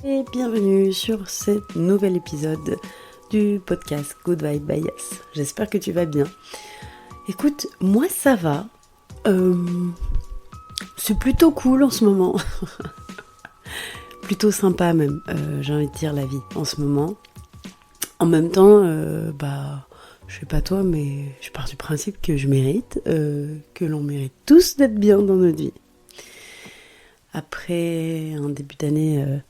Et bienvenue sur ce nouvel épisode du podcast Good Vibe by Yes. J'espère que tu vas bien. Écoute, moi ça va. C'est plutôt cool en ce moment. Plutôt sympa même, j'ai envie de dire la vie en ce moment. En même temps, je sais pas toi, mais je pars du principe que je mérite, que l'on mérite tous d'être bien dans notre vie. Après un début d'année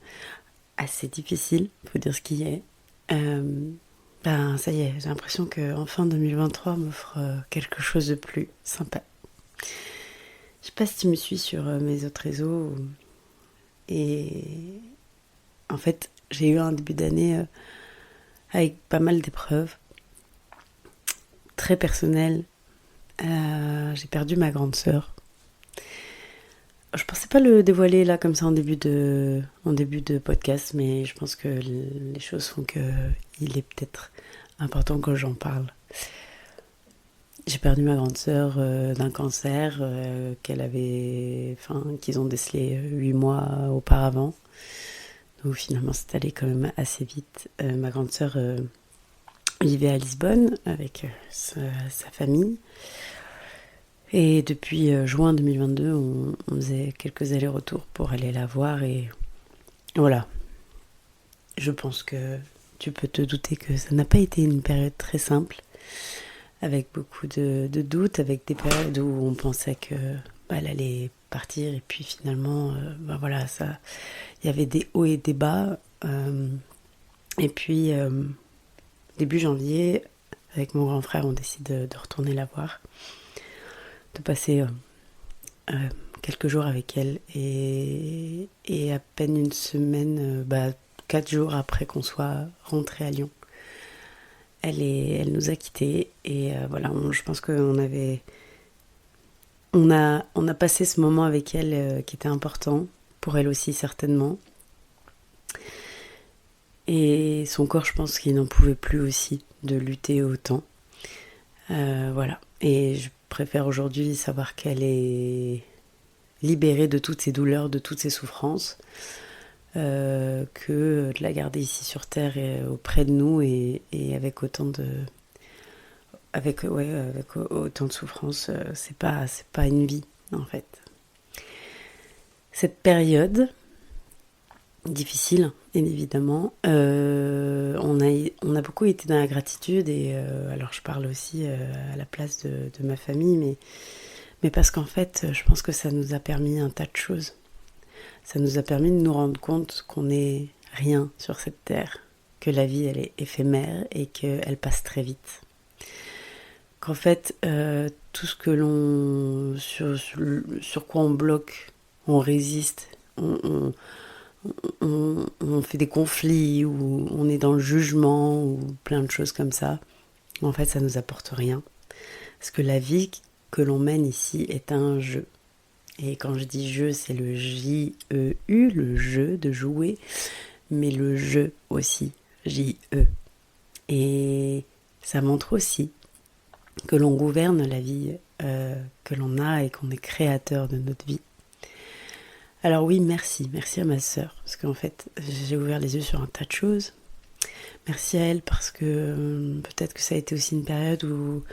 assez difficile, faut dire ce qui est. Ça y est, j'ai l'impression que enfin 2023 m'offre quelque chose de plus sympa. Je sais pas si tu me suis sur mes autres réseaux et en fait j'ai eu un début d'année avec pas mal d'épreuves très personnelles. J'ai perdu ma grande sœur. Je pensais pas le dévoiler là comme ça en début de podcast, mais je pense que les choses font que il est peut-être important que j'en parle. J'ai perdu ma grande sœur d'un cancer qu'ils ont décelé 8 mois auparavant. Donc finalement c'est allé quand même assez vite. Ma grande sœur vivait à Lisbonne avec sa famille. Et depuis juin 2022, on faisait quelques allers-retours pour aller la voir et voilà. Je pense que tu peux te douter que ça n'a pas été une période très simple, avec beaucoup de doutes, avec des périodes où on pensait que elle allait partir et puis finalement, il y avait des hauts et des bas. Et puis début janvier, avec mon grand frère, on décide de retourner la voir, de passer quelques jours avec elle et à peine une semaine, 4 jours après qu'on soit rentré à Lyon, elle nous a quittés et je pense qu'on avait on a passé ce moment avec elle qui était important pour elle aussi certainement, et son corps, je pense qu'il n'en pouvait plus aussi de lutter autant. Voilà, et je préfère aujourd'hui savoir qu'elle est libérée de toutes ses douleurs, de toutes ses souffrances, que de la garder ici sur Terre et auprès de nous et avec autant de autant de souffrance. C'est pas une vie en fait. Cette période difficile, évidemment, on a beaucoup été dans la gratitude et alors je parle aussi à la place de ma famille, mais parce qu'en fait je pense que ça nous a permis un tas de choses. Ça nous a permis de nous rendre compte qu'on n'est rien sur cette terre, que la vie elle est éphémère et qu'elle passe très vite. Qu'en fait, tout ce que sur quoi on bloque, on résiste, on fait des conflits, ou on est dans le jugement, ou plein de choses comme ça, en fait ça nous apporte rien. Parce que la vie que l'on mène ici est un jeu. Et quand je dis jeu, c'est le J-E-U, le jeu de jouer, mais le jeu aussi, J-E. Et ça montre aussi que l'on gouverne la vie que l'on a et qu'on est créateur de notre vie. Alors oui, merci à ma sœur, parce qu'en fait, j'ai ouvert les yeux sur un tas de choses. Merci à elle parce que peut-être que ça a été aussi une période où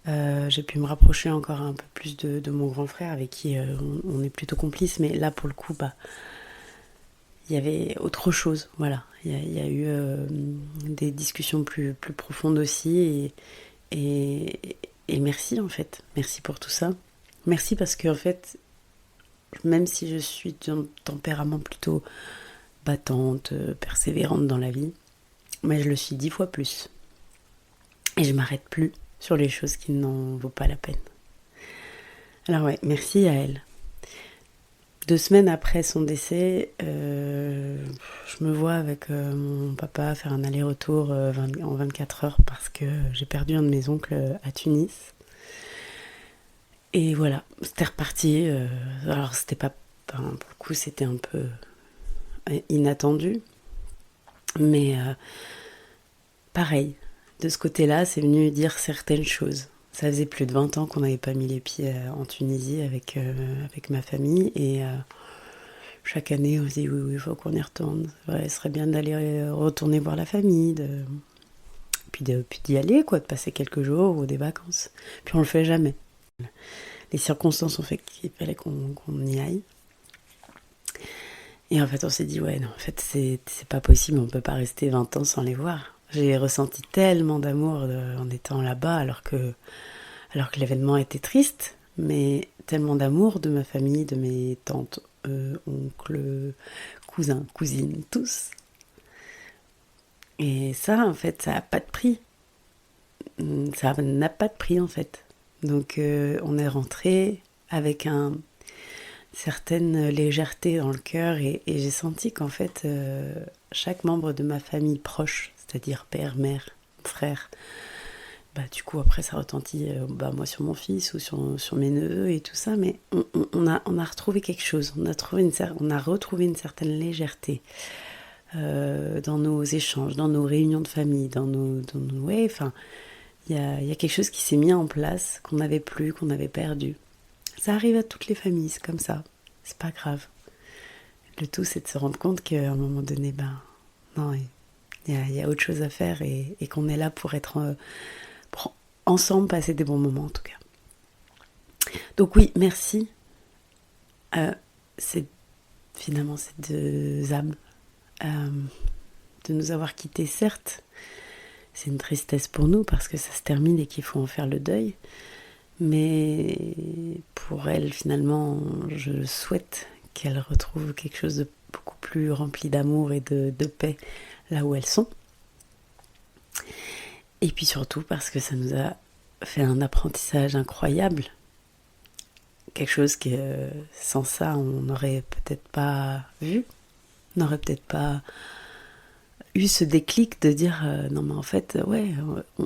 j'ai pu me rapprocher encore un peu plus de mon grand frère, avec qui on est plutôt complices, mais là pour le coup, il y avait autre chose, voilà. Il y a eu des discussions plus profondes aussi, et merci en fait, merci pour tout ça. Merci parce que en fait, même si je suis d'un tempérament plutôt battante, persévérante dans la vie, mais je le suis 10 fois plus. Et je m'arrête plus sur les choses qui n'en vaut pas la peine. Alors ouais, merci à elle. 2 semaines après son décès, je me vois avec mon papa faire un aller-retour en 24 heures parce que j'ai perdu un de mes oncles à Tunis. Et voilà, c'était reparti. Alors c'était pas... pour le coup, c'était un peu inattendu. Mais pareil, de ce côté-là, c'est venu dire certaines choses. Ça faisait plus de 20 ans qu'on n'avait pas mis les pieds en Tunisie avec ma famille. Et chaque année, on se dit oui, il faut qu'on y retourne. C'est vrai, ce serait bien d'aller retourner voir la famille, puis d'y aller, quoi, de passer quelques jours ou des vacances. Puis on le fait jamais. Les circonstances ont fait qu'il fallait qu'on y aille. Et en fait, on s'est dit, ouais, non, en fait, c'est pas possible, on peut pas rester 20 ans sans les voir. J'ai ressenti tellement d'amour en étant là-bas, alors que l'événement était triste, mais tellement d'amour de ma famille, de mes tantes, oncles, cousins, cousines, tous. Et ça, en fait, ça n'a pas de prix. Ça n'a pas de prix, en fait. Donc, on est rentré avec une certaine légèreté dans le cœur et j'ai senti qu'en fait, chaque membre de ma famille proche, c'est-à-dire père, mère, frère, du coup après ça retentit moi sur mon fils ou sur mes neveux et tout ça, mais on a retrouvé quelque chose, on a retrouvé une certaine légèreté dans nos échanges, dans nos réunions de famille, enfin il y a quelque chose qui s'est mis en place qu'on n'avait plus, qu'on avait perdu. Ça arrive à toutes les familles, c'est comme ça, c'est pas grave. Le tout c'est de se rendre compte qu'à un moment donné, non, il y a autre chose à faire et qu'on est là pour être pour ensemble passer des bons moments en tout cas. Donc oui, merci. C'est finalement ces deux âmes de nous avoir quittés, certes. C'est une tristesse pour nous parce que ça se termine et qu'il faut en faire le deuil. Mais pour elles, finalement, je souhaite qu'elles retrouvent quelque chose de beaucoup plus rempli d'amour et de paix là où elles sont. Et puis surtout parce que ça nous a fait un apprentissage incroyable. Quelque chose que sans ça, on n'aurait peut-être pas vu. On n'aurait peut-être pas eu ce déclic de dire non mais en fait, ouais,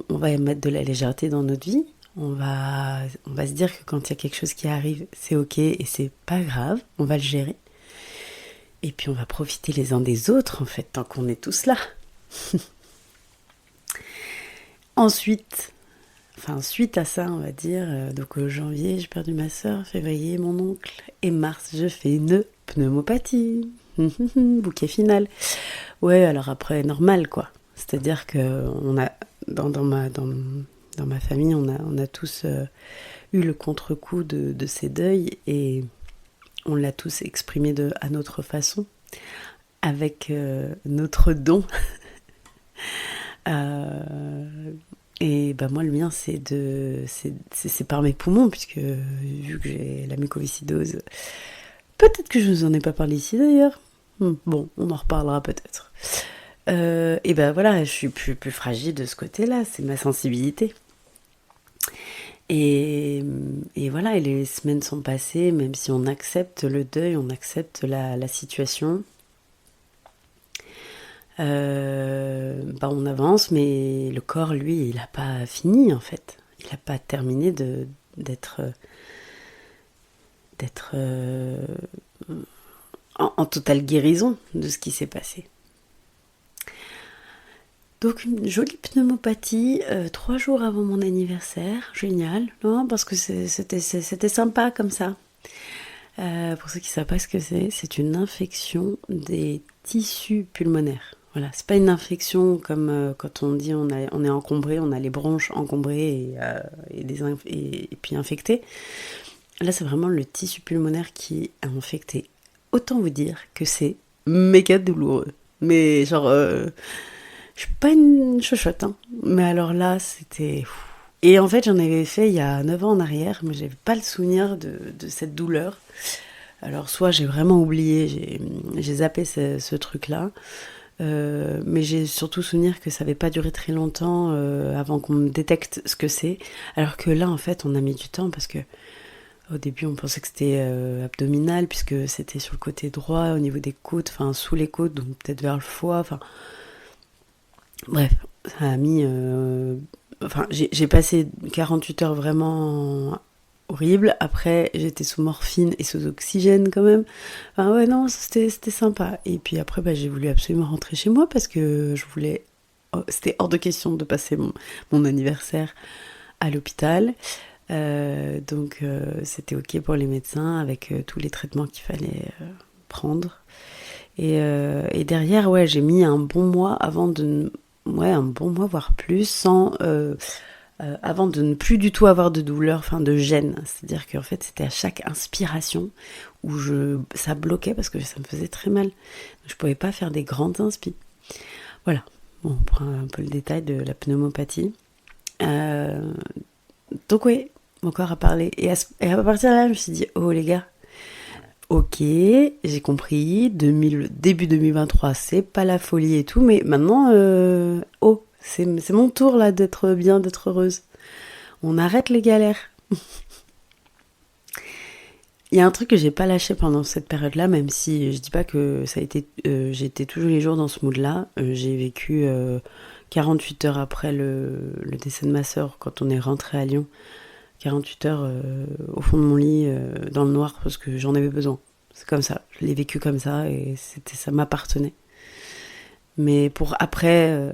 on va mettre de la légèreté dans notre vie. On va se dire que quand il y a quelque chose qui arrive, c'est ok et c'est pas grave. On va le gérer. Et puis on va profiter les uns des autres en fait, tant qu'on est tous là. Ensuite, suite à ça, on va dire, donc janvier, j'ai perdu ma soeur, février, mon oncle, et mars, je fais une pneumopathie. Bouquet final. Ouais, alors après, normal, quoi. C'est-à-dire que on a, dans ma famille, on a tous eu le contre-coup de ces deuils et on l'a tous exprimé à notre façon, avec notre don. Et moi le mien c'est par mes poumons, puisque vu que j'ai la mucoviscidose, peut-être que je ne vous en ai pas parlé ici d'ailleurs, bon on en reparlera peut-être, et voilà, je suis plus fragile de ce côté-là, c'est ma sensibilité. Et voilà, et les semaines sont passées, même si on accepte le deuil, on accepte la situation. On avance, mais le corps, lui, il n'a pas fini en fait. Il n'a pas terminé d'être en totale guérison de ce qui s'est passé. Donc une jolie pneumopathie, 3 jours avant mon anniversaire, génial, non, parce que c'était sympa comme ça. Pour ceux qui ne savent pas ce que c'est une infection des tissus pulmonaires. Voilà, c'est pas une infection comme quand on dit on est encombré, on a les bronches encombrées et puis infectées. Là, c'est vraiment le tissu pulmonaire qui est infecté. Autant vous dire que c'est méga douloureux. Mais genre, je suis pas une chochotte, hein. Mais alors là, c'était... Et en fait, j'en avais fait il y a 9 ans en arrière, mais j'avais pas le souvenir de cette douleur. Alors, soit j'ai vraiment oublié, j'ai zappé ce truc-là, mais j'ai surtout souvenir que ça n'avait pas duré très longtemps avant qu'on me détecte ce que c'est. Alors que là, en fait, on a mis du temps parce que au début, on pensait que c'était abdominal, puisque c'était sur le côté droit, au niveau des côtes, enfin sous les côtes, donc peut-être vers le foie, enfin... Bref, ça a mis... j'ai passé 48 heures vraiment horribles. Après, j'étais sous morphine et sous oxygène quand même. Enfin, ouais, non, c'était sympa. Et puis après, j'ai voulu absolument rentrer chez moi parce que je voulais... C'était hors de question de passer mon anniversaire à l'hôpital. Donc, c'était ok pour les médecins avec tous les traitements qu'il fallait prendre. Et derrière, ouais, j'ai mis un bon mois un bon mois voire plus, avant de ne plus du tout avoir de douleur, enfin de gêne. C'est-à-dire qu'en fait, c'était à chaque inspiration où ça bloquait parce que ça me faisait très mal. Je pouvais pas faire des grandes inspi. Voilà. Bon, on prend un peu le détail de la pneumopathie. Donc oui, mon corps a parlé. Et à partir de là, je me suis dit, oh les gars, ok, j'ai compris, début 2023, c'est pas la folie et tout, mais maintenant, c'est mon tour là d'être bien, d'être heureuse. On arrête les galères. Il y a un truc que j'ai pas lâché pendant cette période-là, même si je dis pas que ça a été, j'étais tous les jours dans ce mood-là. J'ai vécu 48 heures après le décès de ma sœur, quand on est rentré à Lyon. 48 heures au fond de mon lit, dans le noir, parce que j'en avais besoin. C'est comme ça, je l'ai vécu comme ça, et ça m'appartenait. Mais pour après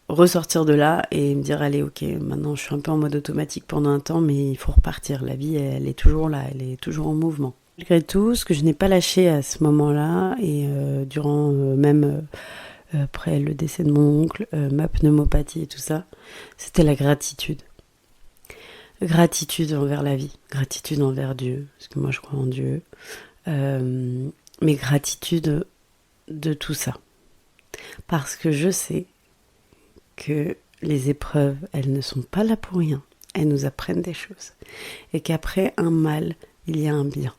ressortir de là et me dire, allez, ok, maintenant je suis un peu en mode automatique pendant un temps, mais il faut repartir. La vie, elle est toujours là, elle est toujours en mouvement. Malgré tout, ce que je n'ai pas lâché à ce moment-là, et durant même après le décès de mon oncle, ma pneumopathie et tout ça, c'était la gratitude. Gratitude envers la vie, gratitude envers Dieu, parce que moi je crois en Dieu, mais gratitude de tout ça. Parce que je sais que les épreuves, elles ne sont pas là pour rien, elles nous apprennent des choses. Et qu'après un mal, il y a un bien.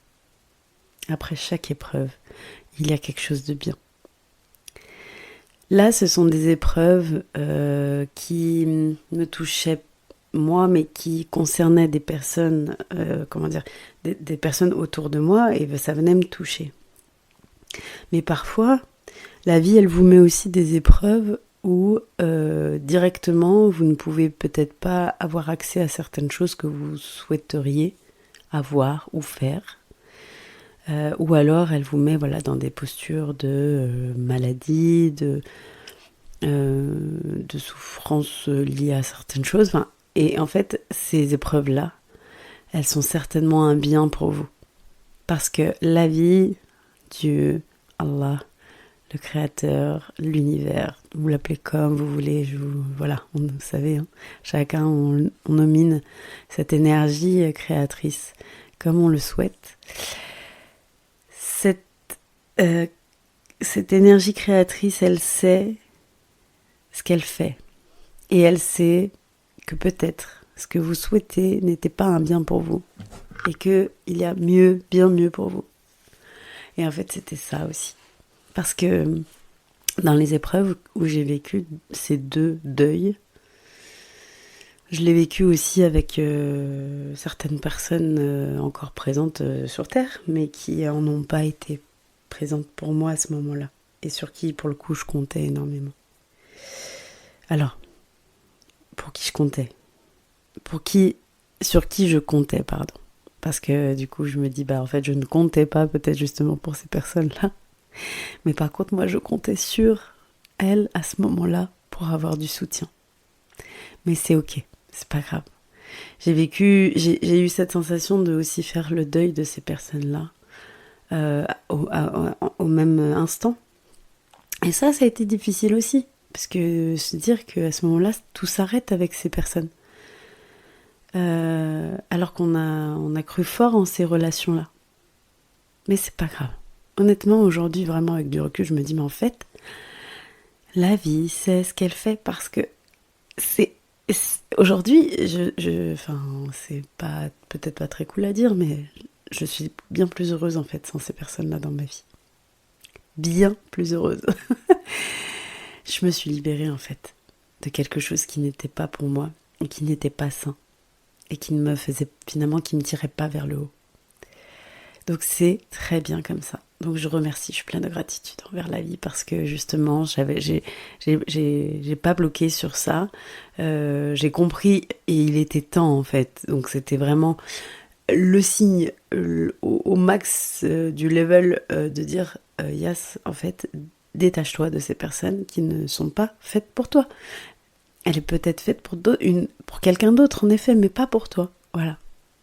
Après chaque épreuve, il y a quelque chose de bien. Là, ce sont des épreuves qui me touchaient moi, mais qui concernaient des personnes, des personnes autour de moi, et ça venait me toucher. Mais parfois, la vie, elle vous met aussi des épreuves où directement, vous ne pouvez peut-être pas avoir accès à certaines choses que vous souhaiteriez avoir ou faire. Ou alors, elle vous met dans des postures de maladie, de souffrance liée à certaines choses. Et en fait, ces épreuves-là, elles sont certainement un bien pour vous. Parce que la vie, Dieu, Allah, le Créateur, l'univers, vous l'appelez comme vous voulez, vous savez, chacun on nomine cette énergie créatrice comme on le souhaite. Cette énergie créatrice, elle sait ce qu'elle fait. Et elle sait que peut-être ce que vous souhaitez n'était pas un bien pour vous. Et qu'il y a mieux, bien mieux pour vous. Et en fait, c'était ça aussi. Parce que dans les épreuves où j'ai vécu ces deux deuils, je l'ai vécu aussi avec certaines personnes encore présentes sur Terre, mais qui n'en ont pas été présentes pour moi à ce moment-là. Et sur qui, pour le coup, je comptais énormément. Alors, pour qui je comptais ? Sur qui je comptais, pardon. Parce que du coup, je me dis, en fait, je ne comptais pas peut-être justement pour ces personnes-là. Mais par contre, moi, je comptais sur elles à ce moment-là pour avoir du soutien. Mais c'est ok, c'est pas grave. J'ai eu cette sensation de aussi faire le deuil de ces personnes-là au même instant. Et ça a été difficile aussi. Parce que se dire qu'à ce moment-là, tout s'arrête avec ces personnes. Alors qu'on a cru fort en ces relations-là. Mais c'est pas grave. Honnêtement, aujourd'hui, vraiment avec du recul, je me dis, mais en fait, la vie, c'est ce qu'elle fait parce que aujourd'hui, c'est pas peut-être pas très cool à dire, mais je suis bien plus heureuse en fait sans ces personnes-là dans ma vie. Bien plus heureuse. Je me suis libérée en fait de quelque chose qui n'était pas pour moi et qui n'était pas sain et qui ne me faisait finalement, qui me tirait pas vers le haut. Donc c'est très bien comme ça. Donc je remercie, je suis pleine de gratitude envers la vie parce que justement j'ai pas bloqué sur ça. J'ai compris et il était temps en fait. Donc c'était vraiment le signe au max du level de dire Yas, en fait, détache-toi de ces personnes qui ne sont pas faites pour toi. Elle est peut-être faite pour quelqu'un d'autre en effet, mais pas pour toi. Voilà.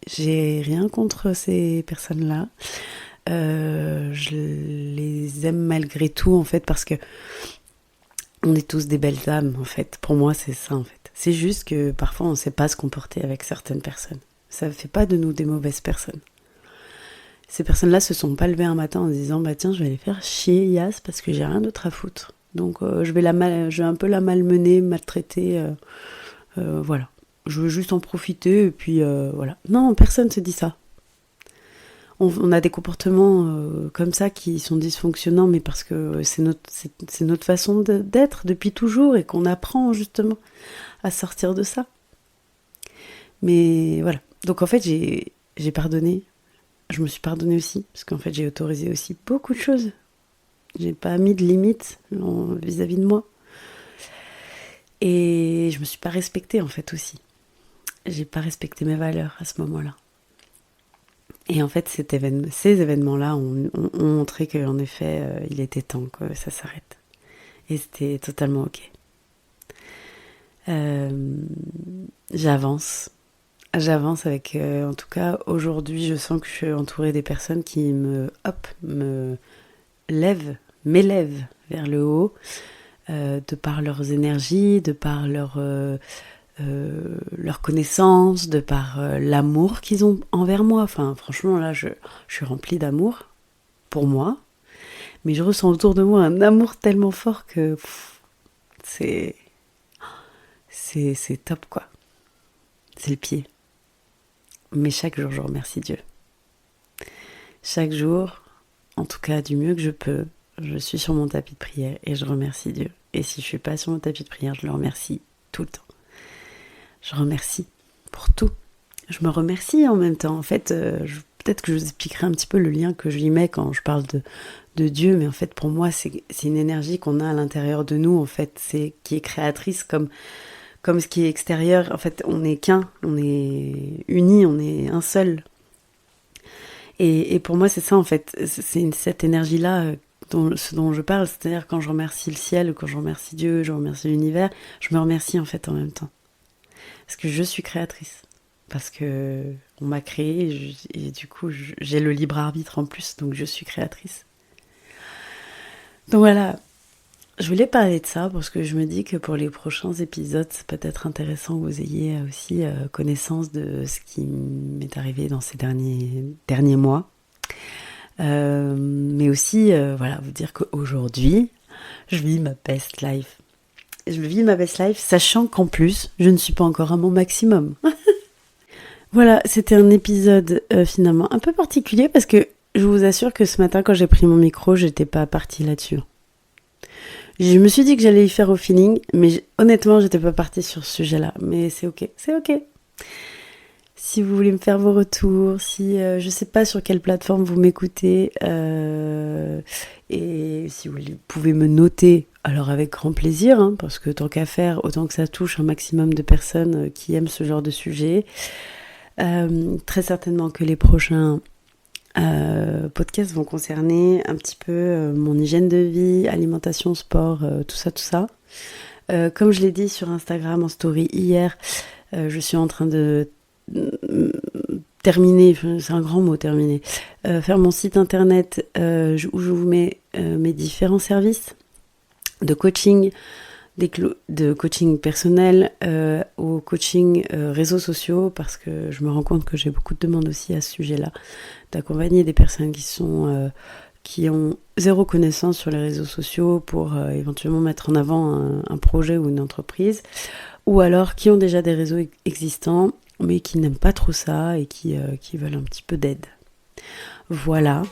J'ai rien contre ces personnes-là. je les aime malgré tout, en fait, parce que on est tous des belles âmes, en fait. Pour moi, c'est ça, en fait. C'est juste que parfois, on ne sait pas se comporter avec certaines personnes. Ça ne fait pas de nous des mauvaises personnes. Ces personnes-là se sont pas levées un matin en se disant « Tiens, je vais les faire chier, Yas, parce que j'ai rien d'autre à foutre. Donc, je vais un peu la malmener, maltraiter. Voilà. Je veux juste en profiter, et puis voilà. » Non, personne ne se dit ça. On a des comportements comme ça qui sont dysfonctionnants, mais parce que c'est notre façon d'être depuis toujours et qu'on apprend justement à sortir de ça. Mais voilà. Donc en fait, j'ai pardonné. Je me suis pardonnée aussi, parce qu'en fait, j'ai autorisé aussi beaucoup de choses. J'ai pas mis de limites vis-à-vis de moi. Et je me suis pas respectée en fait aussi. J'ai pas respecté mes valeurs à ce moment-là. Et en fait, ces événements-là ont montré qu'en effet, il était temps que ça s'arrête. Et c'était totalement ok. J'avance avec... en tout cas, aujourd'hui, je sens que je suis entourée des personnes qui m'élèvent vers le haut, de par leurs énergies, de par leur connaissance, de par l'amour qu'ils ont envers moi. Enfin, franchement, là, je suis remplie d'amour pour moi, mais je ressens autour de moi un amour tellement fort que c'est top, quoi. C'est le pied. Mais chaque jour, je remercie Dieu. Chaque jour, en tout cas, du mieux que je peux, je suis sur mon tapis de prière et je remercie Dieu. Et si je suis pas sur mon tapis de prière, je le remercie tout le temps. Je remercie pour tout. Je me remercie en même temps. En fait, peut-être que je vous expliquerai un petit peu le lien que je y mets quand je parle de Dieu, mais en fait, pour moi, c'est une énergie qu'on a à l'intérieur de nous, en fait, qui est créatrice comme ce qui est extérieur. En fait, on n'est qu'un, on est unis, on est un seul. Et pour moi, c'est ça, en fait. C'est cette énergie-là ce dont je parle. C'est-à-dire quand je remercie le ciel, quand je remercie Dieu, je remercie l'univers, je me remercie en fait en même temps. Parce que je suis créatrice. Parce que on m'a créée et du coup, j'ai le libre arbitre en plus, donc je suis créatrice. Donc voilà. Je voulais parler de ça parce que je me dis que pour les prochains épisodes, c'est peut-être intéressant que vous ayez aussi connaissance de ce qui m'est arrivé dans ces derniers mois. Mais aussi, voilà, vous dire qu'aujourd'hui, je vis ma best life. Je vis ma best life, sachant qu'en plus, je ne suis pas encore à mon maximum. Voilà, c'était un épisode finalement un peu particulier parce que je vous assure que ce matin, quand j'ai pris mon micro, j'étais pas partie là-dessus. Je me suis dit que j'allais y faire au feeling, mais honnêtement, j'étais pas partie sur ce sujet-là. Mais c'est ok. Si vous voulez me faire vos retours, si je sais pas sur quelle plateforme vous m'écoutez, et si vous pouvez me noter, alors avec grand plaisir, hein, parce que tant qu'à faire, autant que ça touche un maximum de personnes qui aiment ce genre de sujet. Très certainement que les prochains podcasts vont concerner un petit peu mon hygiène de vie, alimentation, sport, tout ça. Comme je l'ai dit sur Instagram en story hier, je suis en train de terminer, c'est un grand mot terminer, faire mon site internet où je vous mets mes différents services de coaching, de coaching personnel au coaching réseaux sociaux, parce que je me rends compte que j'ai beaucoup de demandes aussi à ce sujet-là, d'accompagner des personnes qui ont zéro connaissance sur les réseaux sociaux pour éventuellement mettre en avant un projet ou une entreprise, ou alors qui ont déjà des réseaux existants mais qui n'aiment pas trop ça et qui veulent un petit peu d'aide. Voilà.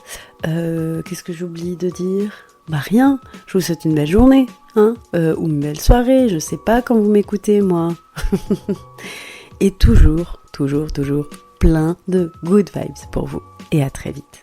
Qu'est-ce que j'oublie de dire ? Bah rien, je vous souhaite une belle journée, hein, ou une belle soirée, je sais pas quand vous m'écoutez, moi. Et toujours plein de good vibes pour vous. Et à très vite.